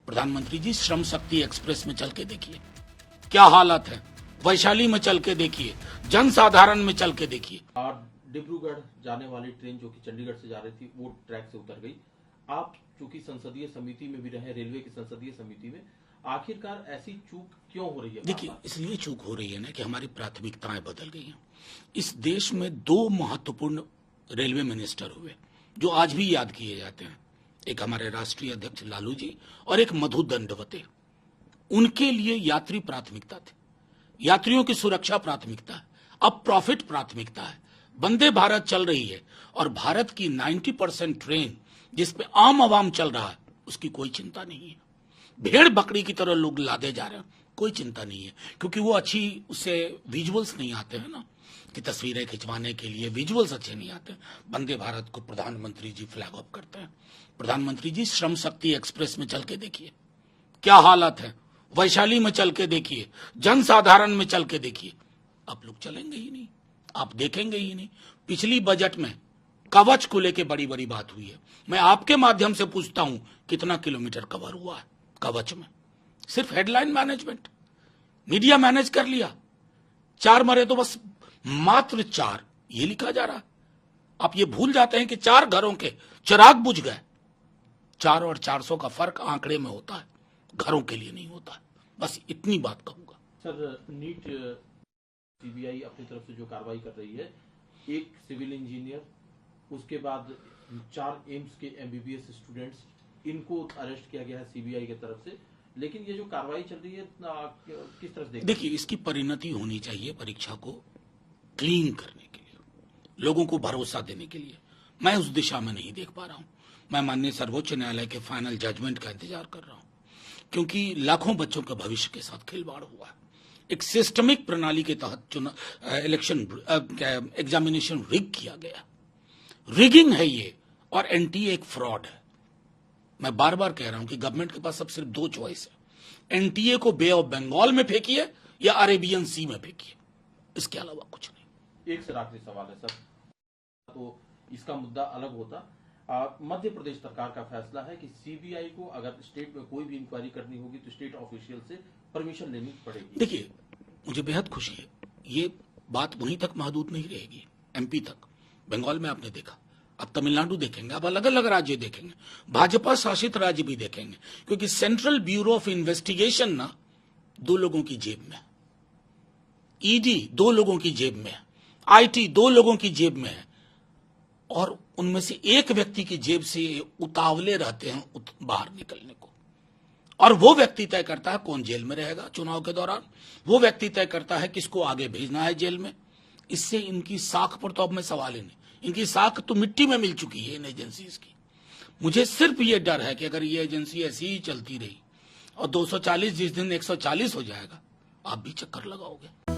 प्रधानमंत्री जी, श्रम शक्ति एक्सप्रेस में चल के देखिए क्या हालत है, वैशाली में चल के देखिए, जनसाधारण में चल के देखिए। और डिब्रूगढ़ जाने वाली ट्रेन जो कि चंडीगढ़ से जा रही थी वो ट्रैक से उतर गई। आप चूंकि संसदीय समिति में भी रहे, रेलवे की संसदीय समिति में, आखिरकार ऐसी चूक क्यों हो रही है? देखिए, इसलिए चूक हो रही है ना कि हमारी प्राथमिकताएं बदल गई हैं। इस देश में दो महत्वपूर्ण रेलवे मिनिस्टर हुए जो आज भी याद किए जाते हैं, एक हमारे राष्ट्रीय अध्यक्ष लालू जी और एक मधु दंडवते। उनके लिए यात्री प्राथमिकता थी, यात्रियों की सुरक्षा प्राथमिकता है, अब प्रॉफिट प्राथमिकता है। वंदे भारत चल रही है और भारत की 90% ट्रेन जिसपे आम आवाम चल रहा है उसकी कोई चिंता नहीं है। भेड़ बकरी की तरह लोग लादे जा रहे हैं, कोई चिंता नहीं है, क्योंकि वो अच्छी उससे विजुअल्स नहीं आते हैं ना, कि तस्वीरें खिंचवाने के लिए विजुअल्स अच्छे नहीं आते। वंदे भारत को प्रधानमंत्री जी फ्लैग ऑफ करते हैं। प्रधानमंत्री जी, श्रम शक्ति एक्सप्रेस में चल के देखिए क्या हालत है, वैशाली में चल के देखिए, जनसाधारण में चल के देखिए। आप लोग चलेंगे ही नहीं, आप देखेंगे ही नहीं। पिछली बजट में कवच को लेके बड़ी बड़ी बात हुई है। मैं आपके माध्यम से पूछता हूं, कितना किलोमीटर कवर हुआ है कवच में? सिर्फ हेडलाइन मैनेजमेंट, मीडिया मैनेज कर लिया। 4 मरे तो बस मात्र 4 ये लिखा जा रहा है। आप ये भूल जाते हैं कि 4 घरों के चिराग बुझ गए। 4 और 400 का फर्क आंकड़े में होता है, घरों के लिए नहीं होता है। बस इतनी बात कहूंगा। सर, नीट सीबीआई अपनी तरफ से जो कार्रवाई कर रही है, एक सिविल इंजीनियर, उसके बाद 4 एम्स के एमबीबीएस स्टूडेंट्स, इनको अरेस्ट किया गया है सीबीआई की तरफ से। लेकिन ये जो कार्रवाई चल रही है किस तरह से देखिए, इसकी परिणति होनी चाहिए परीक्षा को क्लीन करने के लिए, लोगों को भरोसा देने के लिए। मैं उस दिशा में नहीं देख पा रहा हूं। मैं माननीय सर्वोच्च न्यायालय के फाइनल जजमेंट का इंतजार कर रहा हूं, क्योंकि लाखों बच्चों के भविष्य के साथ खिलवाड़ हुआ है। एक सिस्टमिक प्रणाली के तहत इलेक्शन एग्जामिनेशन रिग किया गया। रिगिंग है ये, और एनटीए एक फ्रॉड है। मैं बार बार कह रहा हूं कि गवर्नमेंट के पास अब सिर्फ 2 चॉइस है, एनटीए को बे ऑफ बंगाल में फेंकिए या अरेबियन सी में फेंकिए, इसके अलावा कुछ नहीं। एक से आखिरी सवाल है सर, तो इसका मुद्दा अलग होता। मध्य प्रदेश सरकार का फैसला है कि सीबीआई को अगर स्टेट में कोई भी इंक्वायरी करनी होगी तो स्टेट ऑफिशियल से परमिशन लेनी पड़ेगी। देखिए, मुझे बेहद खुशी है, ये बात वहीं तक महदूद नहीं रहेगी, एमपी तक। बंगाल में आपने देखा, अब तमिलनाडु देखेंगे, अब अलग अलग राज्य देखेंगे, भाजपा शासित राज्य भी देखेंगे, क्योंकि सेंट्रल ब्यूरो ऑफ इन्वेस्टिगेशन ना 2 लोगों की जेब में है, ईडी 2 लोगों की जेब में है, आईटी 2 लोगों की जेब में है, और उनमें से एक व्यक्ति की जेब से उतावले रहते हैं बाहर निकलने को। और वो व्यक्ति तय करता है कौन जेल में रहेगा चुनाव के दौरान, वो व्यक्ति तय करता है किसको आगे भेजना है जेल में। इससे इनकी साख पर तो अब मैं सवाल ही नहीं, इनकी साख तो मिट्टी में मिल चुकी है इन एजेंसीज की। मुझे सिर्फ ये डर है कि अगर ये एजेंसी ऐसी ही चलती रही और 240 जिस दिन 140 हो जाएगा, आप भी चक्कर लगाओगे।